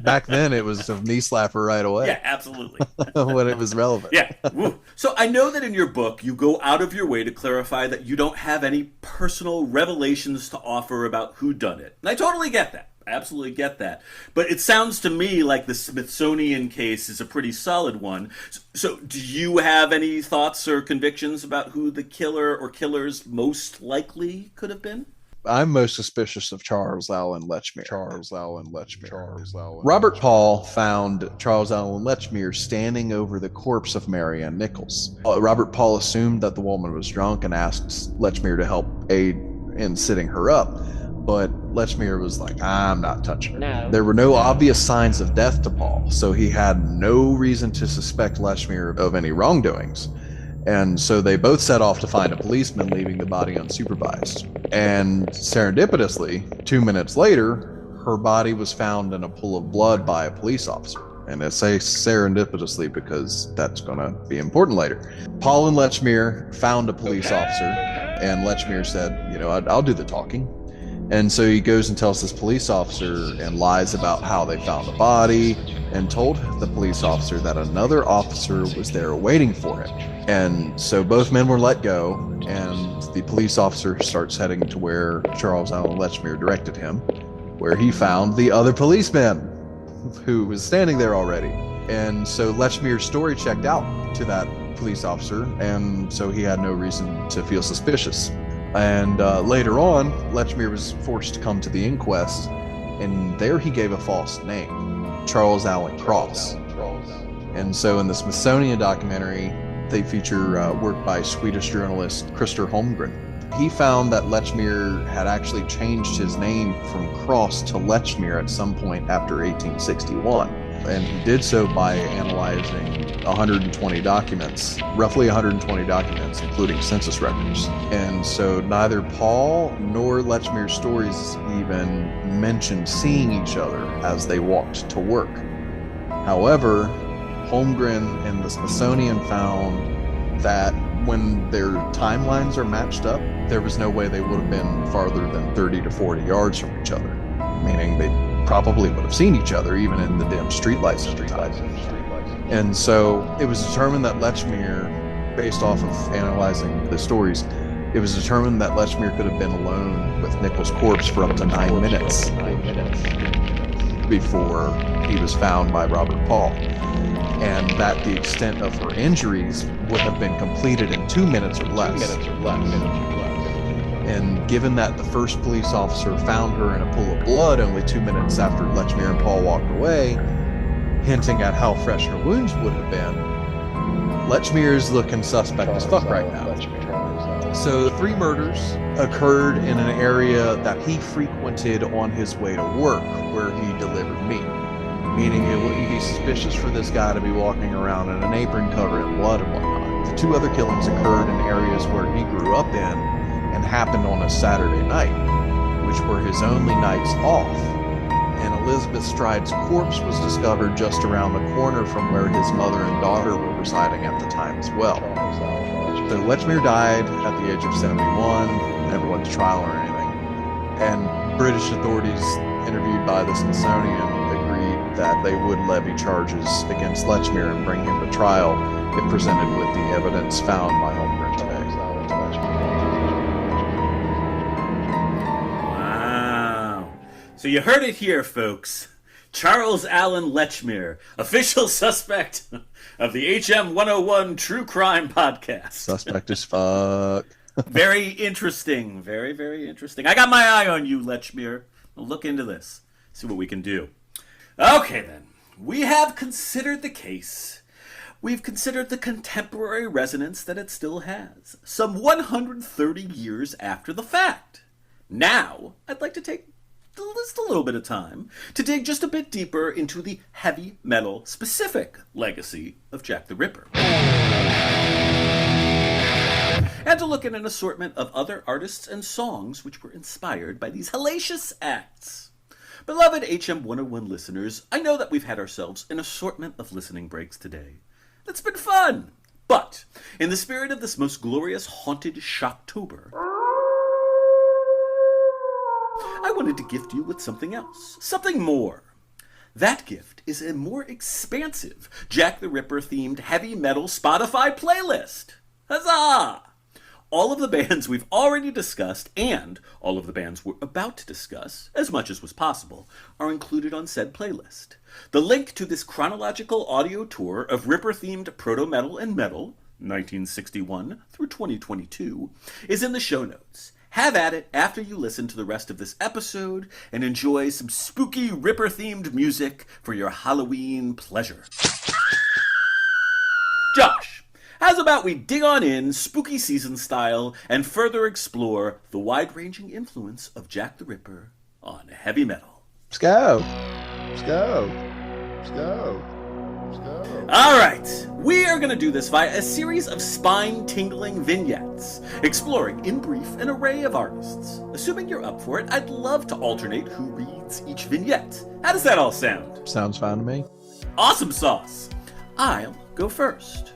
Back then, it was a knee slapper right away. Yeah, absolutely. When it was relevant. Yeah. Woo. So I know that in your book, you go out of your way to clarify that you don't have any personal revelations to offer about who done it. And I totally get that. I absolutely get that. But it sounds to me like the Smithsonian case is a pretty solid one. So do you have any thoughts or convictions about who the killer or killers most likely could have been? I'm most suspicious of Charles Allen Lechmere. Robert Paul found Charles Allen Lechmere standing over the corpse of Mary Ann Nichols. Robert Paul assumed that the woman was drunk and asked Lechmere to help aid in sitting her up. But Lechmere was like, I'm not touching her. No. There were no obvious signs of death to Paul, so he had no reason to suspect Lechmere of any wrongdoings. And so they both set off to find a policeman, leaving the body unsupervised. And serendipitously, 2 minutes later, her body was found in a pool of blood by a police officer. And I say serendipitously because that's going to be important later. Paul and Lechmere found a police officer, and Lechmere said, I'll do the talking. And so he goes and tells this police officer and lies about how they found the body, and told the police officer that another officer was there waiting for him. And so both men were let go, and the police officer starts heading to where Charles Allen Lechmere directed him, where he found the other policeman who was standing there already. And so Lechmere's story checked out to that police officer, and so he had no reason to feel suspicious. And later on, Lechmere was forced to come to the inquest, and there he gave a false name, Charles Allen Cross. And so in the Smithsonian documentary, they feature work by Swedish journalist Christer Holmgren. He found that Lechmere had actually changed his name from Cross to Lechmere at some point after 1861. And he did so by analyzing 120 documents, roughly 120 documents, including census records. And so neither Paul nor Lechmere's stories even mentioned seeing each other as they walked to work. However, Holmgren and the Smithsonian found that when their timelines are matched up, there was no way they would have been farther than 30 to 40 yards from each other, meaning they probably would have seen each other even in the dim streetlights of the time. And so it was determined that Lechmere, based off of analyzing the stories, it was determined that Lechmere could have been alone with Nichols' corpse for up to 9 minutes before he was found by Robert Paul, and that the extent of her injuries would have been completed in 2 minutes or less. And given that the first police officer found her in a pool of blood only 2 minutes after Lechmere and Paul walked away, hinting at how fresh her wounds would have been, Lechmere is looking suspect as fuck right now. So the 3 murders occurred in an area that he frequented on his way to work, where he delivered meat. Meaning it wouldn't be suspicious for this guy to be walking around in an apron covered in blood and whatnot. The 2 other killings occurred in areas where he grew up in and happened on a Saturday night, which were his only nights off. And Elizabeth Stride's corpse was discovered just around the corner from where his mother and daughter were residing at the time as well. So Lechmere died at the age of 71, never went to trial or anything. And British authorities interviewed by the Smithsonian agreed that they would levy charges against Lechmere and bring him to trial if presented with the evidence found by Holmgren today. Wow. So you heard it here, folks. Charles Allen Lechmere, official suspect of the HM 101 True Crime Podcast. Suspect as fuck. Very interesting. Very, very interesting. I got my eye on you, Lechmere. I'll look into this. See what we can do. Okay, then. We have considered the case. We've considered the contemporary resonance that it still has, some 130 years after the fact. Now, I'd like to take just a little bit of time to dig just a bit deeper into the heavy metal specific legacy of Jack the Ripper, and to look at an assortment of other artists and songs which were inspired by these hellacious acts. Beloved HM 101 listeners, I know that we've had ourselves an assortment of listening breaks today. That's been fun! But, in the spirit of this most glorious haunted Shocktober, I wanted to gift you with something else, something more. That gift is a more expansive Jack the Ripper themed heavy metal Spotify playlist. Huzzah! All of the bands we've already discussed and all of the bands we're about to discuss, as much as was possible, are included on said playlist. The link to this chronological audio tour of Ripper-themed proto-metal and metal, 1961 through 2022, is in the show notes. Have at it after you listen to the rest of this episode and enjoy some spooky Ripper-themed music for your Halloween pleasure. Josh, how's about we dig on in, spooky season style, and further explore the wide-ranging influence of Jack the Ripper on heavy metal? Let's go. Let's go. Let's go. All right, we are going to do this via a series of spine-tingling vignettes, exploring in brief an array of artists. Assuming you're up for it, I'd love to alternate who reads each vignette. How does that all sound? Sounds fine to me. Awesome sauce. I'll go first.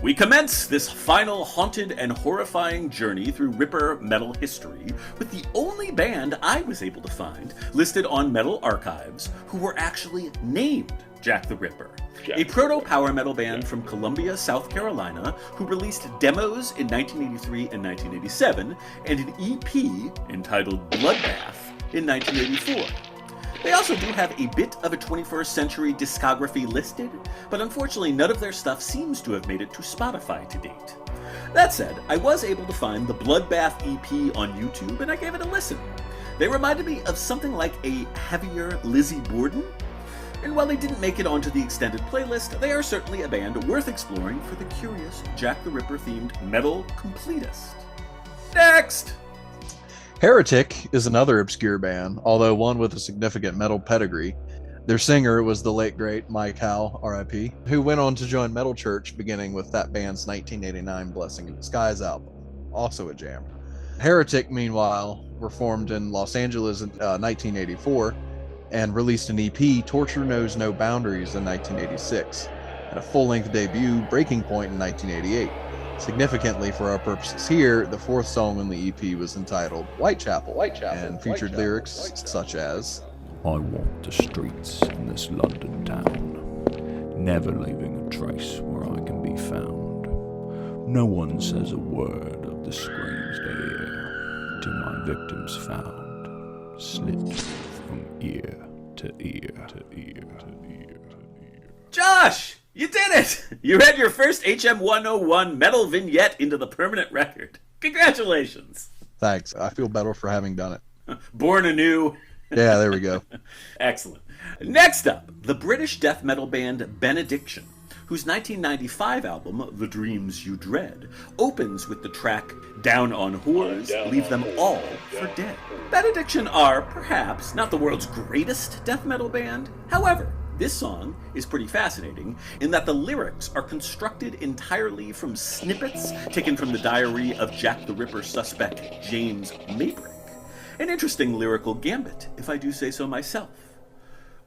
We commence this final haunted and horrifying journey through Ripper metal history with the only band I was able to find listed on Metal Archives who were actually named Jack the Ripper, a proto-power metal band from Columbia, South Carolina, who released demos in 1983 and 1987 and an EP entitled Bloodbath in 1984. They also do have a bit of a 21st century discography listed, but unfortunately none of their stuff seems to have made it to Spotify to date. That said, I was able to find the Bloodbath EP on YouTube and I gave it a listen. They reminded me of something like a heavier Lizzie Borden, and while they didn't make it onto the extended playlist, they are certainly a band worth exploring for the curious Jack the Ripper themed metal completist. Next! Heretic is another obscure band, although one with a significant metal pedigree. Their singer was the late great Mike Howe, R.I.P., who went on to join Metal Church, beginning with that band's 1989 Blessing in Disguise album, also a jam. Heretic, meanwhile, were formed in Los Angeles in 1984 and released an EP, Torture Knows No Boundaries, in 1986, and a full-length debut, Breaking Point, in 1988. Significantly for our purposes here, the fourth song on the EP was entitled Whitechapel, and featured lyrics such as, I walk the streets in this London town, never leaving a trace where I can be found. No one says a word of the screams they hear, till my victims found, slit from ear to ear to ear to ear to ear. Josh! You did it! You read your first HM101 metal vignette into the permanent record. Congratulations! Thanks. I feel better for having done it. Born anew. Yeah, there we go. Excellent. Next up, the British death metal band Benediction, whose 1995 album, The Dreams You Dread, opens with the track Down on Whores, Leave Them All for Dead. Benediction are, perhaps, not the world's greatest death metal band. However, this song is pretty fascinating in that the lyrics are constructed entirely from snippets taken from the diary of Jack the Ripper suspect James Maybrick. An interesting lyrical gambit, if I do say so myself.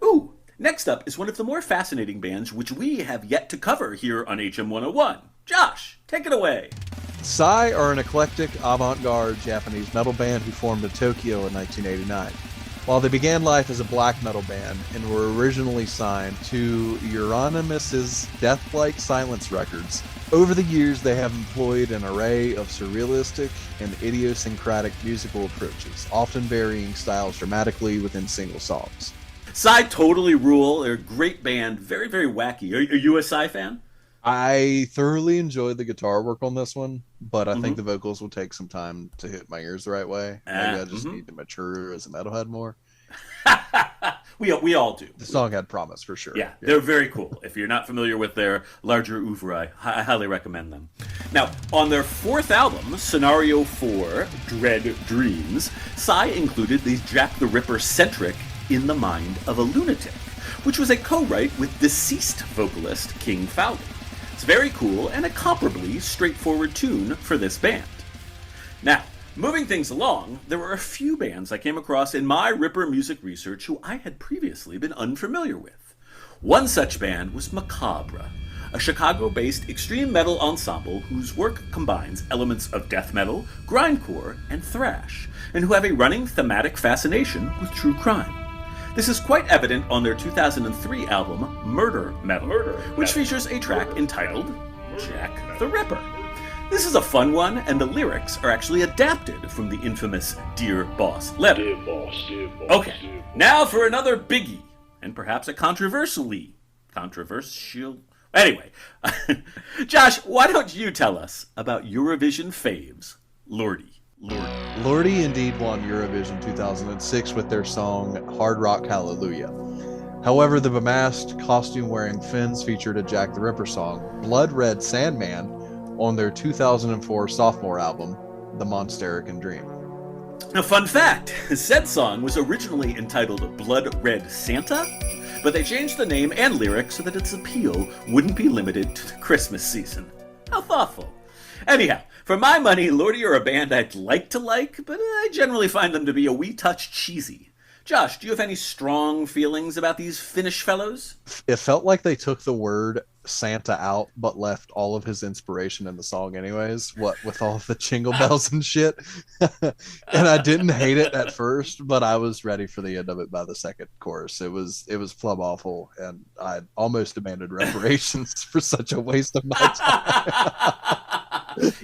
Ooh, next up is one of the more fascinating bands which we have yet to cover here on HM101. Josh, take it away. Psy are an eclectic, avant-garde Japanese metal band who formed in Tokyo in 1989. While they began life as a black metal band and were originally signed to Euronymous' Deathlike Silence Records, over the years they have employed an array of surrealistic and idiosyncratic musical approaches, often varying styles dramatically within single songs. Psy totally rule. They're a great band, very, very wacky. Are you a Psy fan? I thoroughly enjoyed the guitar work on this one, but I think the vocals will take some time to hit my ears the right way. Maybe I just need to mature as a metalhead more. We all do. The song had promise, for sure. Yeah, they're very cool. If you're not familiar with their larger oeuvre, I highly recommend them. Now, on their fourth album, Scenario 4, Dread Dreams, Psy included the Jack the Ripper-centric In the Mind of a Lunatic, which was a co-write with deceased vocalist King Fowley. It's very cool and a comparably straightforward tune for this band. Now, moving things along, there were a few bands I came across in my Ripper music research who I had previously been unfamiliar with. One such band was Macabre, a Chicago-based extreme metal ensemble whose work combines elements of death metal, grindcore, and thrash, and who have a running thematic fascination with true crime. This is quite evident on their 2003 album, Murder Metal, which features a track entitled Jack the Ripper. This is a fun one, and the lyrics are actually adapted from the infamous Dear Boss letter. Dear boss, Okay, dear boss. now for another biggie, and perhaps a controversial. Anyway, Josh, why don't you tell us about Eurovision faves, Lordi? Lordi indeed won Eurovision 2006 with their song Hard Rock Hallelujah. However, the bemasked, costume-wearing Finns featured a Jack the Ripper song, Blood Red Sandman, on their 2004 sophomore album, The Monster-American Dream. Now, fun fact, said song was originally entitled Blood Red Santa, but they changed the name and lyrics so that its appeal wouldn't be limited to the Christmas season. How thoughtful. Anyhow, for my money, Lordy are a band I'd like to like, but I generally find them to be a wee touch cheesy. Josh, do you have any strong feelings about these Finnish fellows? It felt like they took the word Santa out, but left all of his inspiration in the song anyways, what with all the jingle bells and shit. And I didn't hate it at first, but I was ready for the end of it by the second chorus. It was plumb awful, and I almost demanded reparations for such a waste of my time.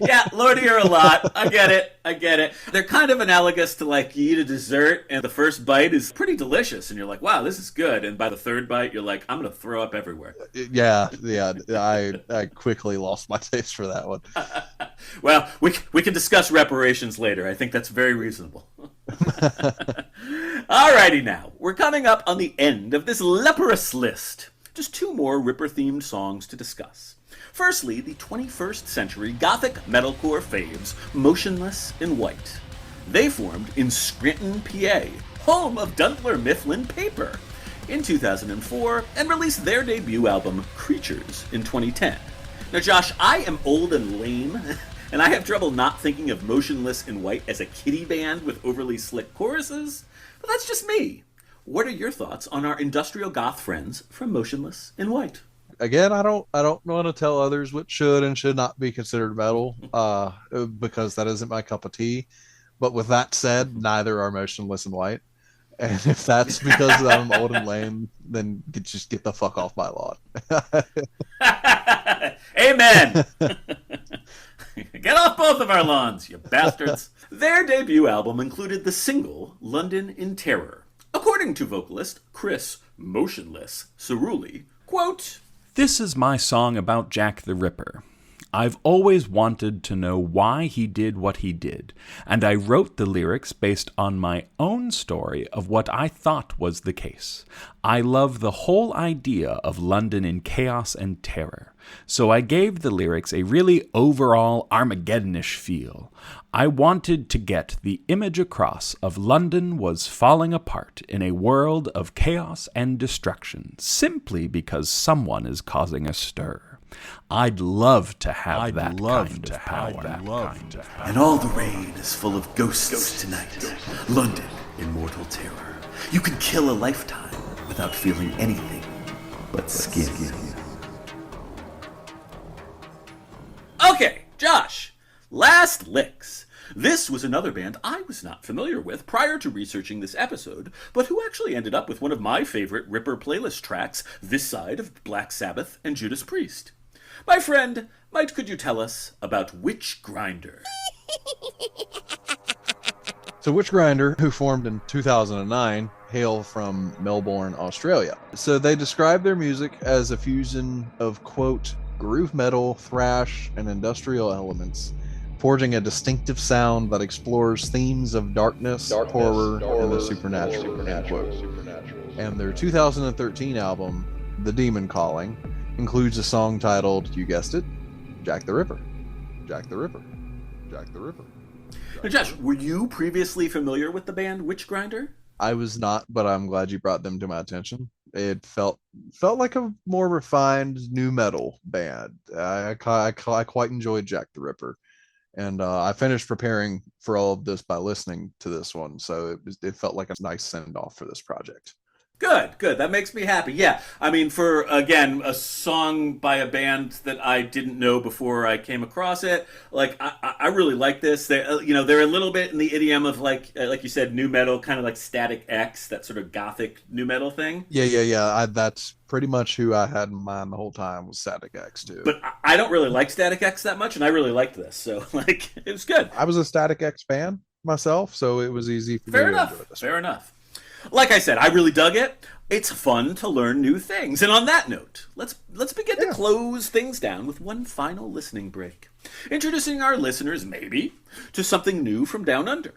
Yeah, Lordy are a lot. I get it. They're kind of analogous to, like, you eat a dessert and the first bite is pretty delicious and you're like, wow, this is good. And by the third bite, you're like, I'm going to throw up everywhere. Yeah. I quickly lost my taste for that one. Well, we can discuss reparations later. I think that's very reasonable. Alrighty now. We're coming up on the end of this leprous list. Just 2 more Ripper-themed songs to discuss. Firstly, the 21st century gothic metalcore faves, Motionless in White. They formed in Scranton, PA, home of Dunkler Mifflin Paper, in 2004, and released their debut album, Creatures, in 2010. Now, Josh, I am old and lame, and I have trouble not thinking of Motionless in White as a kiddie band with overly slick choruses, but that's just me. What are your thoughts on our industrial goth friends from Motionless in White? Again, I don't want to tell others what should and should not be considered metal, because that isn't my cup of tea. But with that said, neither are Motionless in White. And if that's because I'm old and lame, then just get the fuck off my lawn. Amen. Get off both of our lawns, you bastards. Their debut album included the single London in Terror. According to vocalist Chris Motionless Cerulli, quote, This is my song about Jack the Ripper. I've always wanted to know why he did what he did, and I wrote the lyrics based on my own story of what I thought was the case. I love the whole idea of London in chaos and terror, so I gave the lyrics a really overall Armageddonish feel. I wanted to get the image across of London was falling apart in a world of chaos and destruction, simply because someone is causing a stir. I'd love to have that kind of power. And all the rain is full of ghosts tonight. London in mortal terror. You can kill a lifetime without feeling anything but skin. Okay, Josh, last licks. This was another band I was not familiar with prior to researching this episode, but who actually ended up with one of my favorite Ripper playlist tracks this side of Black Sabbath and Judas Priest. My friend, could you tell us about Witch Grinder? So Witch Grinder, who formed in 2009, hail from Melbourne, Australia. So they describe their music as a fusion of, quote, groove metal, thrash, and industrial elements, forging a distinctive sound that explores themes of darkness, horror, and the supernatural, end quote. And their 2013 album, The Demon Calling, includes a song titled, you guessed it, Jack the Ripper. Jack the Ripper. Jack the Ripper. Now, Josh, were you previously familiar with the band Witch Grinder? I was not, but I'm glad you brought them to my attention. It felt like a more refined new metal band. I quite enjoyed Jack the Ripper. And I finished preparing for all of this by listening to this one. So it felt like a nice send-off for this project. Good. That makes me happy. Yeah, I mean, for, again, a song by a band that I didn't know before I came across it, like, I really like this. They're a little bit in the idiom of, like you said, new metal, kind of like Static X, that sort of gothic new metal thing. Yeah. That's pretty much who I had in mind the whole time was Static X, too. But I don't really like Static X that much, and I really liked this. So, like, it was good. I was a Static X fan myself, so it was easy for me to enjoy this. Fair enough. Like I said, I really dug it. It's fun to learn new things. And on that note, let's begin to close things down with one final listening break. Introducing our listeners, maybe, to something new from Down Under.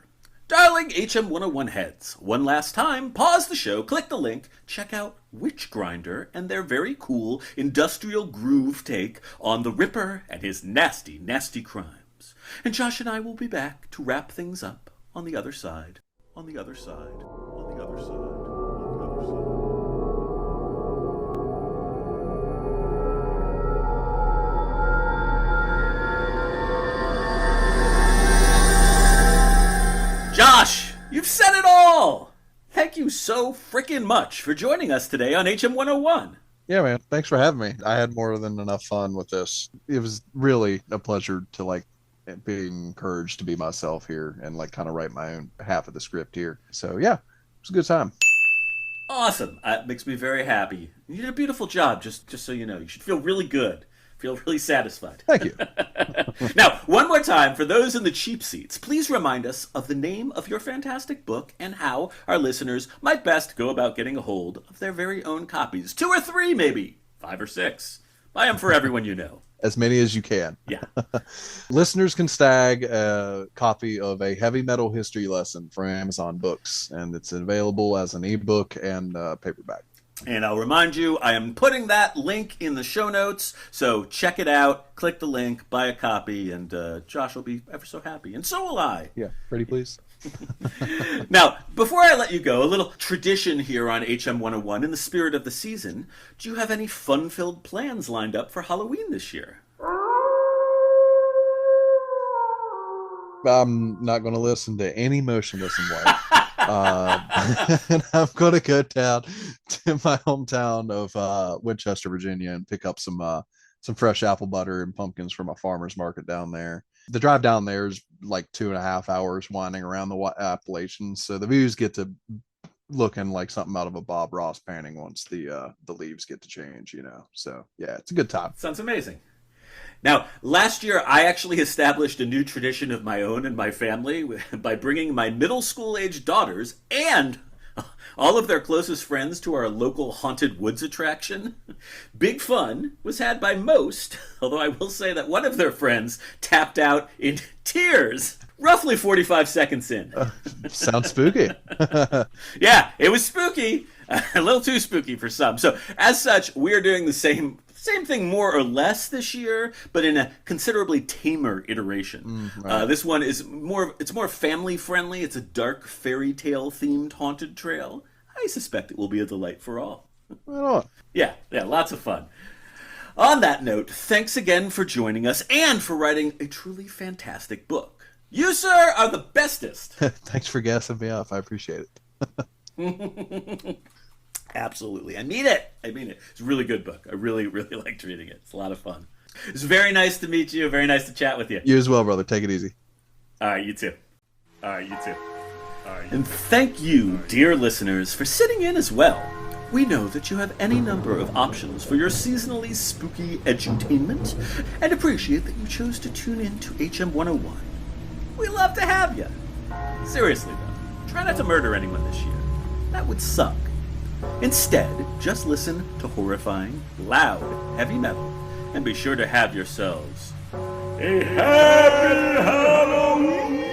Darling HM 101 heads, one last time, pause the show, click the link, check out Witch Grinder and their very cool industrial groove take on the Ripper and his nasty, nasty crimes. And Josh and I will be back to wrap things up on the other side. On the other side. On the other side. On the other side. You've said it all! Thank you so frickin' much for joining us today on HM 101. Yeah, man. Thanks for having me. I had more than enough fun with this. It was really a pleasure to being encouraged to be myself here and kind of write my own half of the script here. So yeah, it was a good time. Awesome. That makes me very happy. You did a beautiful job, just so you know. You should feel really good. Feel really satisfied. Thank you. Now, one more time, for those in the cheap seats, please remind us of the name of your fantastic book and how our listeners might best go about getting a hold of their very own copies. 2 or 3, maybe. 5 or 6. Buy them for everyone you know. As many as you can. Yeah. Listeners can snag a copy of A Heavy Metal History Lesson from Amazon Books, and it's available as an ebook and paperback. And I'll remind you, I am putting that link in the show notes, so check it out, click the link, buy a copy, and Josh will be ever so happy, and so will I. Yeah, pretty please. Now, before I let you go, a little tradition here on HM 101 in the spirit of the season. Do you have any fun-filled plans lined up for Halloween this year? I'm not going to listen to any Motionless in White. And I'm going to go down to my hometown of Winchester, Virginia, and pick up some fresh apple butter and pumpkins from a farmer's market down there. The drive down there is 2.5 hours winding around the Appalachians, so the views get to looking like something out of a Bob Ross painting once the leaves get to change, So yeah, it's a good time. Sounds amazing. Now, last year, I actually established a new tradition of my own and my family by bringing my middle school-aged daughters and all of their closest friends to our local haunted woods attraction. Big fun was had by most, although I will say that one of their friends tapped out in tears roughly 45 seconds in. Sounds spooky. Yeah, it was spooky. A little too spooky for some. So, as such, we're doing the same thing more or less this year, but in a considerably tamer iteration. Right. This one is more family friendly. It's a dark fairy tale themed haunted trail. I suspect it will be a delight for all. Right on. Yeah, lots of fun. On that note, thanks again for joining us and for writing a truly fantastic book. You, sir, are the bestest. Thanks for gassing me up. I appreciate it. Absolutely. I mean it. It's a really good book. I really, really liked reading it. It's a lot of fun. It's very nice to meet you. Very nice to chat with you. You as well, brother. Take it easy. All right, you too. And thank you, dear listeners, for sitting in as well. We know that you have any number of options for your seasonally spooky edutainment and appreciate that you chose to tune in to HM 101. We love to have you. Seriously, though, try not to murder anyone this year. That would suck. Instead, just listen to horrifying, loud, heavy metal, and be sure to have yourselves a happy Halloween!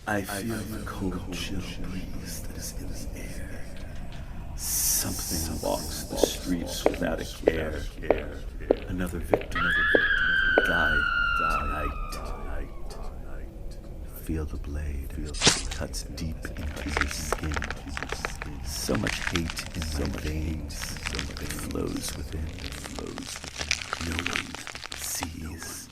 I feel the cold chill breeze that is in the air. Something walks the streets without a care. Another victim die tonight. Feel the blade, cuts deep into your skin. So much hate in my veins, it flows within. No one sees.